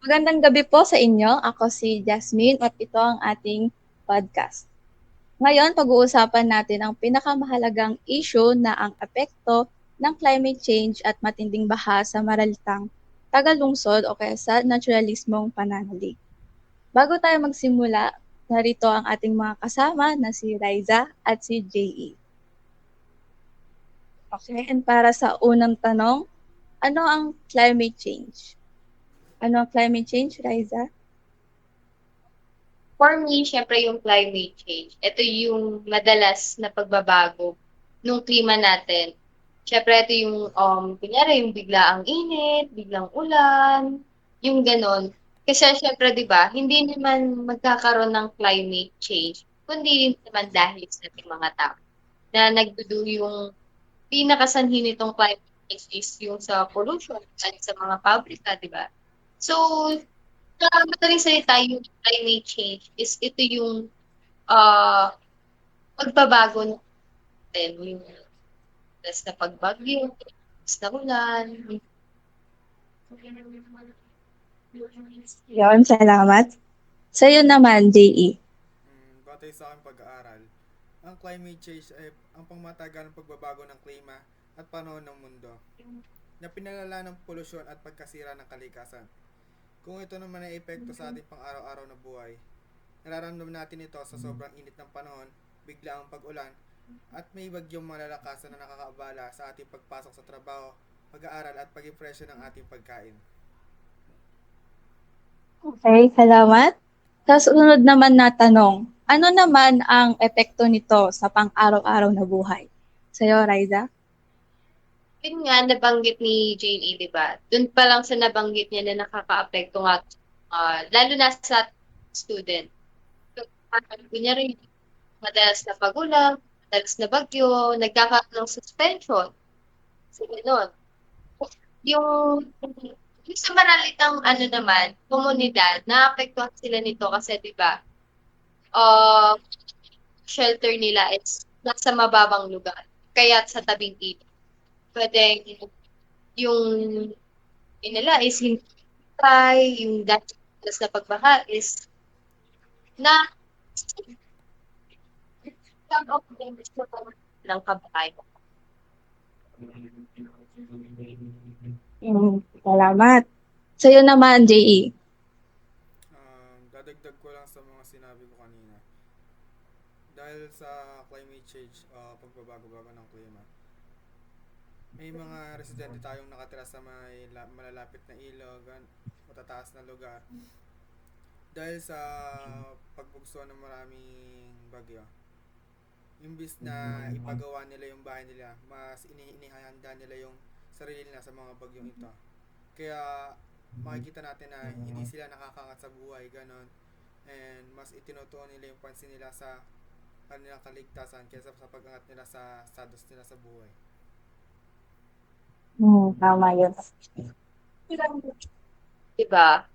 Magandang gabi po sa inyo. Ako si Jasmine at ito ang ating podcast. Ngayon, pag-uusapan natin ang pinakamahalagang issue na ang apekto ng climate change at matinding baha sa maralitang tagalungsod o kaya sa naturalismong pananalig. Bago tayo magsimula, narito ang ating mga kasama na si Riza at si JE. Okay, and para sa unang tanong, ano ang climate change? Ano ang climate change, Riza? For me, syempre yung climate change. Ito yung madalas na pagbabago nung klima natin. Syempre, ito yung, kunyari, yung biglaang init, biglang ulan, yung ganon. Kasi syempre, di ba, hindi naman magkakaroon ng climate change, kundi naman dahil sa ating mga tao. Na nagdudu yung pinakasanhi nitong climate change is yung sa pollution at sa mga pabrika, di ba? So, sa madaling salita, yung climate change is ito yung ah pagbabago natin, yung tas na pagbagyo, tas na ulan. Yon, salamat. Sa'yo naman, JE. Batay sa aking pag-aaral, ang climate change ay ang pangmatagalang pagbabago ng klima at panahon ng mundo na pinalala ng polusyon at pagkasira ng kalikasan. Kung ito naman ay epekto sa ating pang-araw-araw na buhay, nararamdaman natin ito sa sobrang init ng panahon, biglaang pag-ulan, at may bagyong malalakasan na nakakaabala sa ating pagpasok sa trabaho, pag-aaral at pag-impresyo ng ating pagkain. Okay, salamat. Sa susunod naman na tanong, ano naman ang epekto nito sa pang-araw-araw na buhay? Sa'yo, Riza? Yun nga, nabanggit ni Jane A, di ba? Doon pa lang sa nabanggit niya na nakakaapekto nga, lalo na sa student. So, kunyari, madalas na pagulang, madalas na bagyo, nagkakaroon ng suspension. So, gano'n. Yung, yung sa maralitang ano naman, komunidad, naapektuhan sila nito kasi, di ba, uh, shelter nila is nasa mababang lugar. Kaya sa tabing ilog. Pwedeng yung nila is hindi patay, yung dahil na pagbaha is na some of them is ng kabahay. Salamat. Sa'yo naman, JE. Dadagdag ko lang sa mga sinabi ko kanina. Dahil sa climate change, pagbabago-bago ng klima, may mga residente tayong nakatira sa malalapit na ilog, matataas na lugar. Dahil sa pagbugso ng maraming bagyo, imbis na ipagawa nila yung bahay nila, mas inihahanda nila yung sarili nila sa mga bagyong ito. Kaya makikita natin na hindi sila nakakangat sa buhay, ganon. And mas itinutuon nila yung pansin nila sa kanilang kaligtasan kaysa sa pag-angat nila sa status nila sa buhay. Tama yun. Diba?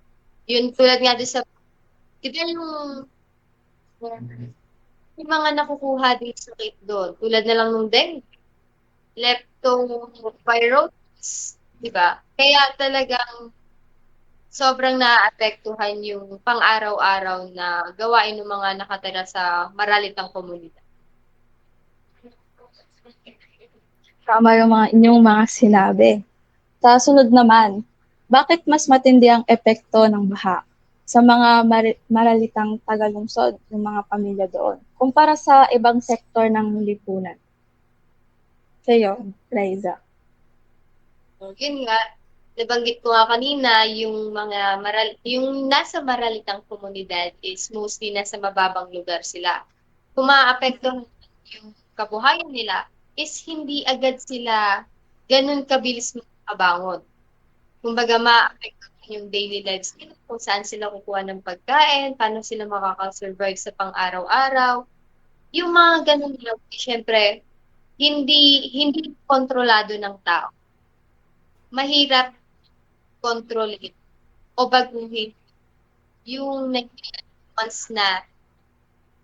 Yun tulad nga din sa, diba yung mga nakukuha din sa sakit doon, tulad na lang ng dengue, leptospirosis, diba? Kaya talagang sobrang naaapektuhan yung pang-araw-araw na gawain ng mga nakatira sa maralitang komunidad. Tama yung mga inyong mga sinabi. Sa sunod naman, bakit mas matindi ang epekto ng baha sa mga maralitang tagalungsod ng mga pamilya doon kumpara sa ibang sektor ng lipunan? Sa'yo, Riza. Yun nga, nabanggit ko nga kanina, yung nasa maralitang komunidad is mostly nasa mababang lugar sila. Kung maaapektuhan yung kabuhayan nila, is hindi agad sila ganun kabilis makabangon. Kumbaga, maapektuhan yung daily lives nila, kung saan sila kukuha ng pagkain, paano sila makakasurvive sa pang-araw-araw. Yung mga ganun lang, syempre, hindi kontrolado ng tao. Mahirap kontrolin o baguhin yung once na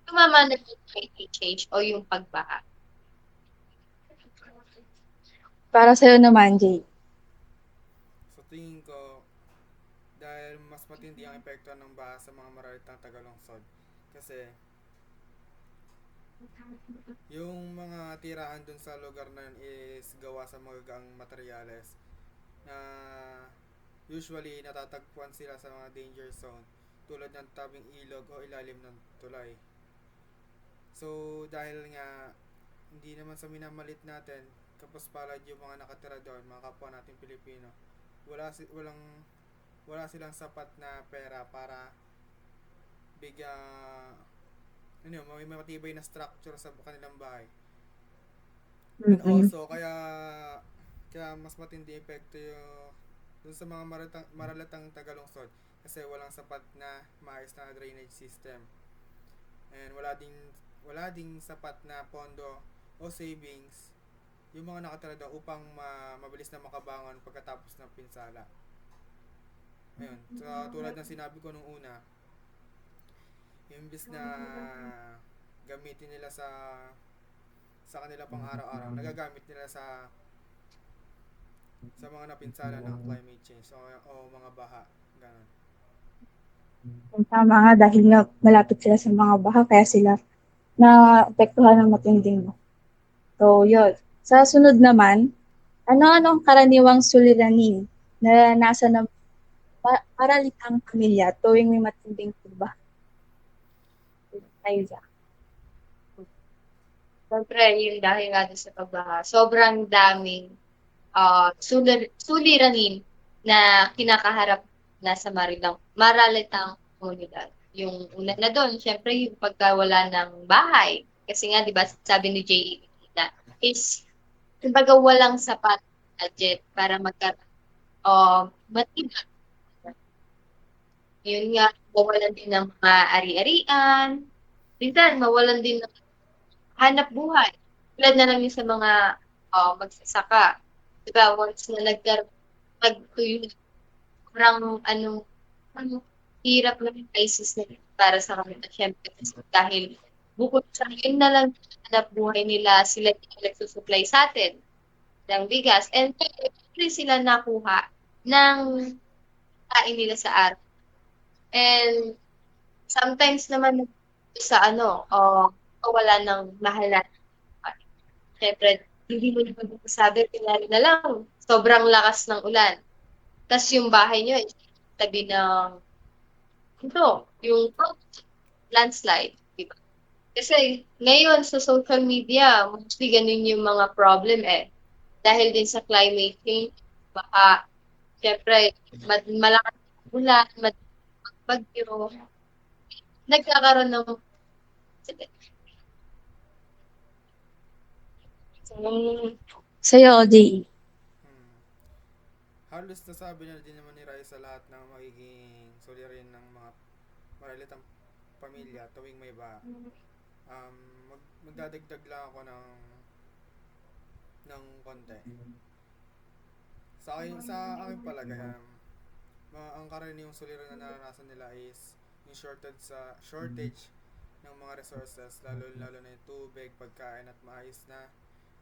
tumama na yung climate change o yung pagbaha. Para sa'yo naman, Jay. Sa tingin ko, dahil mas matindi ang epekto ng baha sa mga maralitang tagalungsod. Kasi yung mga tirahan dun sa lugar na yun is gawa sa magagaang materyales na usually natatagpuan sila sa mga danger zone tulad ng tabing ilog o ilalim ng tulay. So dahil nga hindi naman sa minamalit natin kapos palad yung mga nakatira doon, mga kapwa natin Pilipino, wala silang sapat na pera para bigyan may matibay na structure sa kanilang bahay. And also, kaya mas matindi epekto yung dun sa mga maralatang tagalungsod kasi walang sapat na maayos na drainage system. And wala ding sapat na pondo o savings yung mga nakatira doon upang mabilis na makabangon pagkatapos ng pinsala. Ayun, tulad ng sinabi ko nung una, imbis na gamitin nila sa kanila pang araw-araw, nagagamit nila sa mga napinsala ng climate change o mga baha, ganun. Tama nga, dahil nga malapit sila sa mga baha, kaya sila naapektuhan ng matinding baha. So, yun. Sa sunod naman, ano-ano ang karaniwang suliranin na nasa ng maralitang pamilya tuwing may matinding pagbaha? Liza. Siyempre, yun dahil nga doon sa pagbaha, sobrang daming suliranin na kinakaharap na sa maralitang komunidad. Yung una na doon, siyempre yung pagkawala ng bahay. Kasi nga, di ba, sabi ni J.E. na is, kumbaga walang sapat na budget para matibay. Yun nga, mawalan din ng mga ari-arian. Minsan, mawalan din ng hanap buhay. Tulad na lang yung sa mga magsasaka. Diba, once na nagtuyo, parang hirap na crisis na para sa kanila. Siyempre, dahil bukod sa yun na lang hanap buhay nila, sila yung nagsusupply sa atin ng bigas. And siyempre sila nakuha ng kain nila sa araw. And sometimes naman sa wala ng mahal na. Siyempre, hindi mo naman masabi, pinali na lang, sobrang lakas ng ulan. Tapos yung bahay nyo, tabi ng yung landslide. Diba? Kasi ngayon sa social media, mostly ganun yung mga problem Dahil din sa climate change, baka, siyempre, malakas ulan, bagyo, nagkakaroon ng Sa'yo, J.E. Halos nasabi na din naman ni Rai sa lahat ng magiging suliranin ng mga maralitang pamilya tuwing may baha. Magdadagdag lang ako ng konti. Sa akin palagay, ang karaniwang suliranin na naranasan nila is yung shortage ng mga resources, lalo na yung tubig, pagkain at maayos na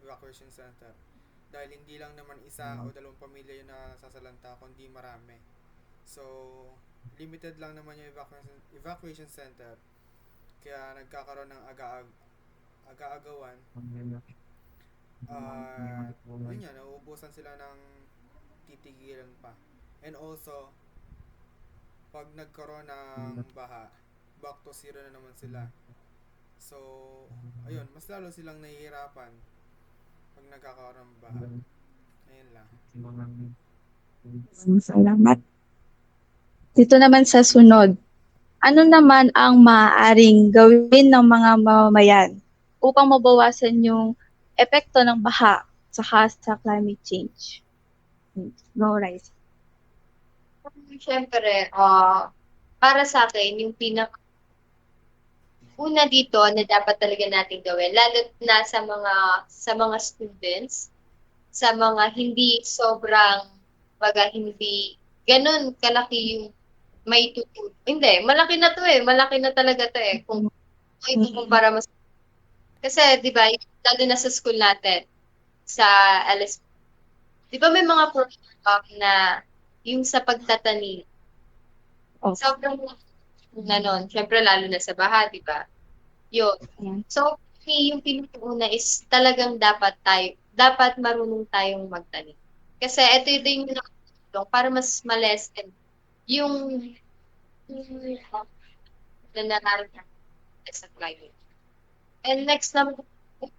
evacuation center. Dahil hindi lang naman isa o dalawang pamilya yung nasasalanta, kundi marami. So, limited lang naman yung evacuation center. Kaya nagkakaroon ng aga-agawan. Yun yan, nauubusan sila ng titigilan pa. And also, pag nagkaroon ng baha, back to zero na naman sila. So, ayun, mas lalo silang nahihirapan pag nagkakaroon ng baha. Ayun lang. Salamat. Dito naman sa sunod, ano naman ang maaaring gawin ng mga mamamayan upang mabawasan yung epekto ng baha saka sa climate change? Go, Rice. Siyempre, para sa akin, yung una dito na dapat talaga natin gawin, lalo na sa mga students, sa mga hindi sobrang, hindi ganun kalaki yung may tutulong. Hindi, malaki na to malaki na talaga to kung ikukumpara mo. Kasi, di ba, lalo na sa school natin, sa LS, di ba may mga program na yung sa pagtatanim, Oh, Sobrang na nun. Siyempre, lalo na sa baha, di ba? Yun. ayan. So, yung pinakauna is talagang dapat marunong tayong magtanim. Kasi ito din yung nakatulong para mas malesen yung na nararating sa climate. And next naman,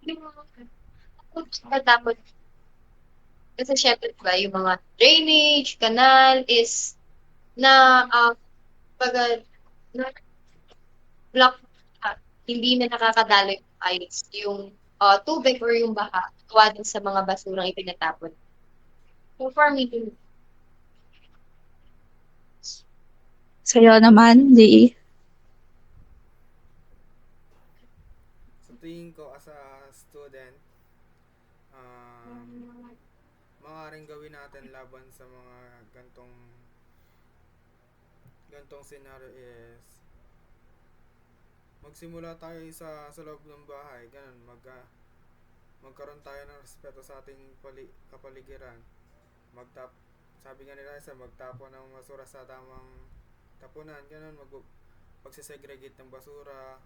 yung dapat, kasi syempre, diba, yung mga drainage, canal is na, baga, na block, hindi na nakakadalo yung ice, yung tubig or yung baha, tuwa din sa mga basurang ipinatapon. So for me, Sa'yo naman, Lee. Sa tingin ko as a student, um, maaaring gawin natin laban sa mga gantong scenario is magsimula tayo sa loob ng bahay, ganun, magkaroon tayo ng respeto sa ating kapaligiran. Magtap Sabi nga nila isa, magtapon ng basura sa tamang tapunan, ganun, pagsisegregate ng basura,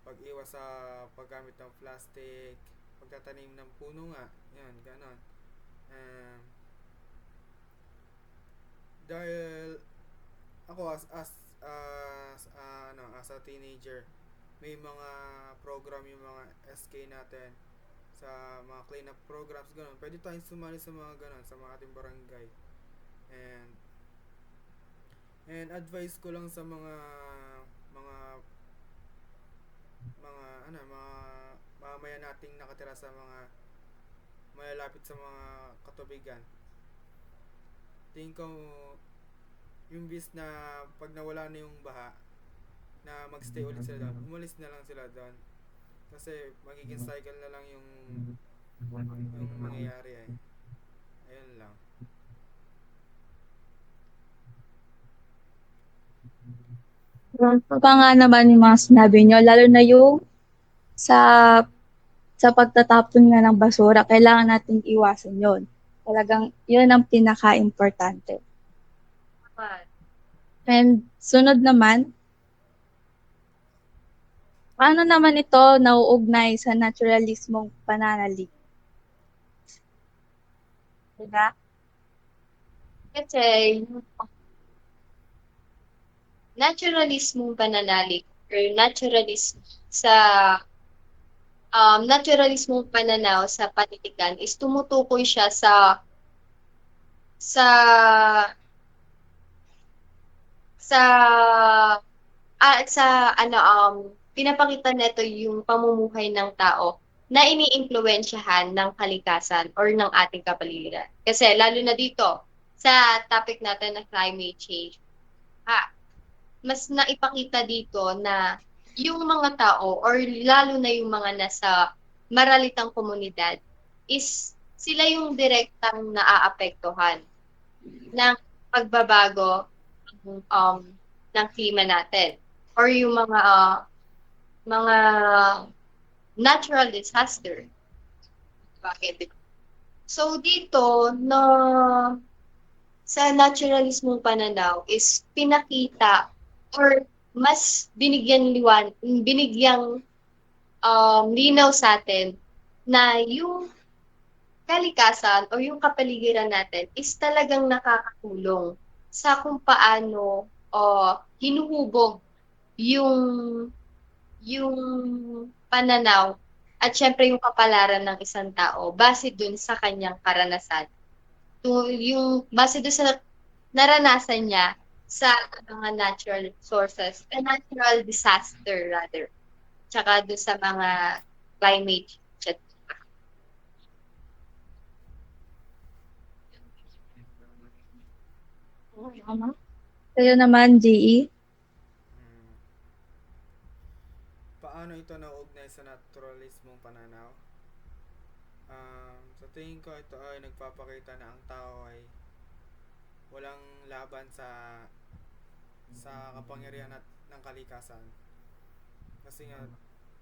pag-iwas sa paggamit ng plastic, pagtatanim ng puno nga, yan, ganun. Um, Dahil ako as a teenager, may mga program yung mga SK natin sa mga cleanup programs, ganun. Pwede tayong sumali sa mga ganun sa mga ating barangay. And advice ko lang sa mga mga mamamayan nating nakatira sa mga malalapit sa mga katubigan. Tingin ko yung bis na pag nawala na yung baha, na magstay ulit sila doon, umalis na lang sila doon. Kasi magiging cycle na lang yung mangyayari eh. Ayun lang. Pa nga naman yung mga sinabi nyo, lalo na yung sa sa pagtatapon nga ng basura, kailangan nating iwasan yon. Talagang yun ang pinaka-importante. And sunod naman, paano naman ito nauugnay sa naturalismong pananalig? Diba? kasi naturalismong pananalig or naturalismong pananaw sa panitikan is tumutukoy siya sa sa pinapakita nito yung pamumuhay ng tao na iniimpluwensyahan ng kalikasan or ng ating kapaligiran. Kasi lalo na dito sa topic natin na climate change, mas naipakita dito na yung mga tao or lalo na yung mga nasa maralitang komunidad is sila yung direktang naaapektuhan ng pagbabago um, ng klima natin or yung mga natural disaster. Bakit? So dito na sa naturalismong pananaw is pinakita or mas binigyang linaw sa atin na yung kalikasan o yung kapaligiran natin is talagang nakakatulong sa kung paano hinuhubog yung yung pananaw at syempre yung kapalaran ng isang tao base dun sa kanyang karanasan. Yung base dun sa naranasan niya sa mga natural sources, natural disaster rather, tsaka dun sa mga climate change. Sa'yo naman, GE. Mm. Paano ito nauugnay sa naturalismong pananaw? Sa tingin ko ito ay nagpapakita na ang tao ay walang laban sa kapangyarihan at ng kalikasan. Kasi nga,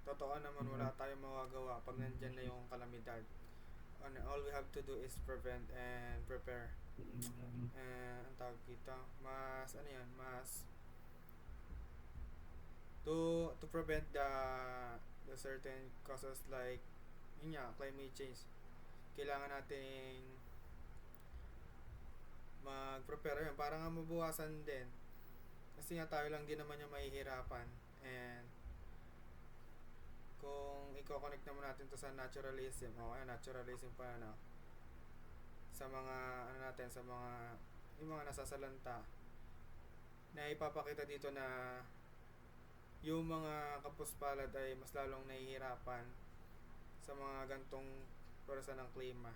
totoo naman wala tayong magagawa pag nandyan na yung kalamidad. And all we have to do is prevent and prepare. ang tawag dito, mas ano yan, mas to prevent the certain causes like yun nga, climate change. Kailangan nating mag-prepare yun para nga mabuwasan din. Kasi nga tayo lang din naman yung mahihirapan. And kung i-connect naman natin to sa naturalism, o kaya naturalism pa ano, sa mga ano natin, sa mga yung mga nasasalanta na ipapakita dito na yung mga kapuspalad ay mas lalong nahihirapan sa mga gantong pwersa ng klima.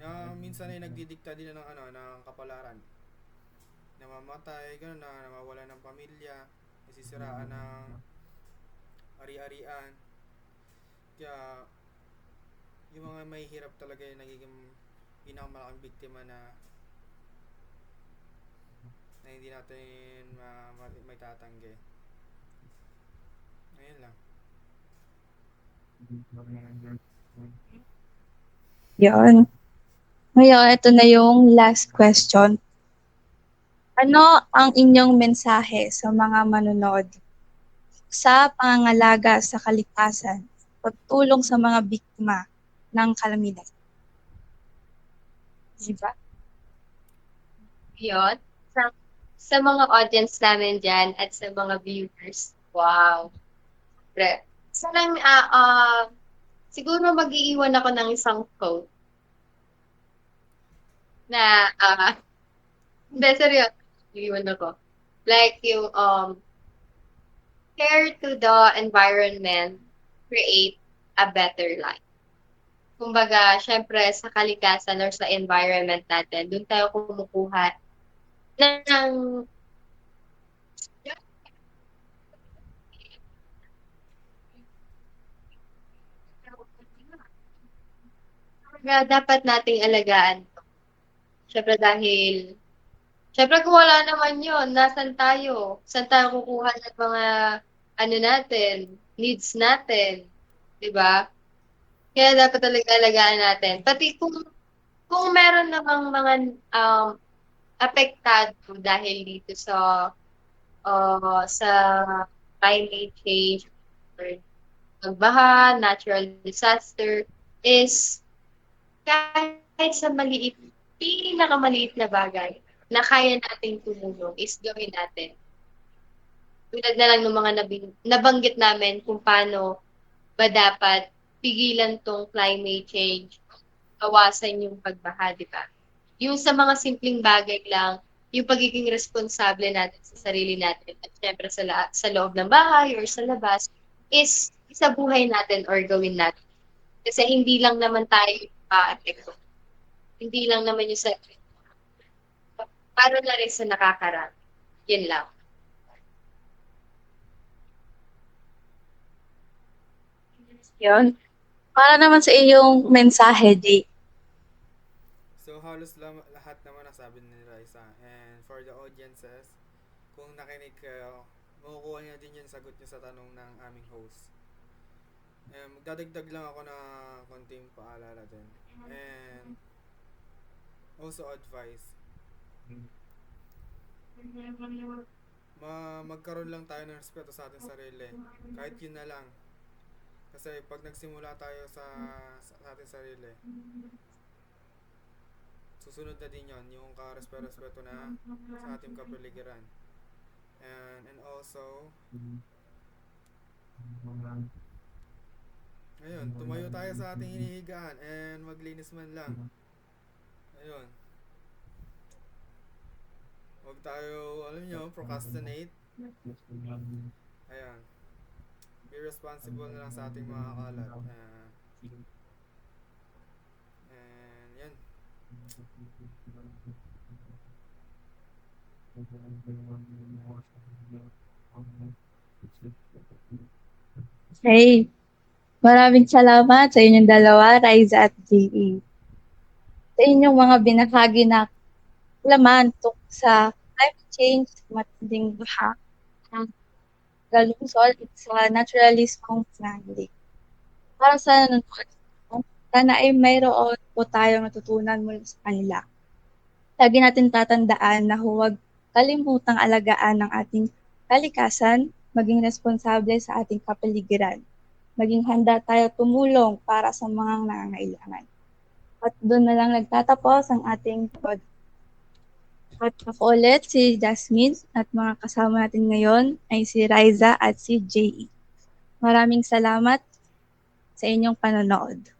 Na minsan ay nagdidikta din ng ano ng kapalaran. Namamatay, gano'n na nawawala ng pamilya, nasisiraan ng ari-arian. Kaya yung mga mahihirap talaga yung nagiging pinakamalaking biktima na hindi natin may tatanggi. Ayun lang. Yun. Ngayon, ito na yung last question. Ano ang inyong mensahe sa mga manonood sa pangangalaga sa kalikasan, pagtulong sa mga biktima ng kalamidad? Diba? Yun. Sa mga audience namin dyan at sa mga viewers. Wow. Pre. Siguro mag-iiwan ako ng isang quote na, hindi, seryoso. Mag-iiwan ako. Like yung, care to the environment, create a better life. Kumbaga, syempre, sa kalikasan or sa environment natin, doon tayo kumukuha ng dapat nating alagaan. Syempre syempre kung wala naman yun, nasan tayo? Saan tayo kukuha ng mga, ano natin, needs natin? Diba? Kaya dapat talaga alagaan natin. Pati kung meron namang mga apektado dahil dito sa climate change or pagbaha, natural disaster, is kahit sa pinakamaliit na bagay na kaya nating tumulong is gawin natin. Tulad na lang ng mga nabanggit namin kung paano ba dapat pigilan tong climate change, bawasan yung pagbaha, di ba? Yung sa mga simpleng bagay lang, yung pagiging responsable natin sa sarili natin at syempre sa loob ng bahay or sa labas is sa buhay natin or gawin natin. Kasi hindi lang naman tayo epekto. Hindi lang naman yung para na rin sa nakakarami. Yun lang. Yun. Para naman sa iyong mensahe, Jay. So halos lahat naman nasabi ni Raisa. And for the audiences, kung nakinig kayo, makukuha niya din yung sagot niyo sa tanong ng aming host. Magdadagdag lang ako na konting paalala din. And also advice. Magkaroon lang tayo ng respeto sa ating sarili. Kahit yun na lang. Kasi pag nagsimula tayo sa ating sarili, susunod na din yon yung respeto na sa ating kapaligiran. And also, ayun, tumayo tayo sa ating hinihigaan and maglinis man lang. Ayun. Huwag tayo, alam nyo, procrastinate. Ayan. Be responsible na lang sa ating mga kalat. And yan. Okay. Maraming salamat sa inyong dalawa, Raisa at JE. Sa inyong mga binahagi na laman sa climate change, matinding baha, galungsod at sa naturalism friendly. Para sa nanonood, Sana ay mayroon po tayong natutunan mula sa kanila. Lagi natin tatandaan na huwag kalimutang alagaan ang ating kalikasan, maging responsable sa ating kapaligiran. Maging handa tayo tumulong para sa mga nangangailangan. At doon na lang nagtatapos ang ating podcast. At ako ulit si Jasmine at mga kasama natin ngayon ay si Riza at si JE. Maraming salamat sa inyong panonood.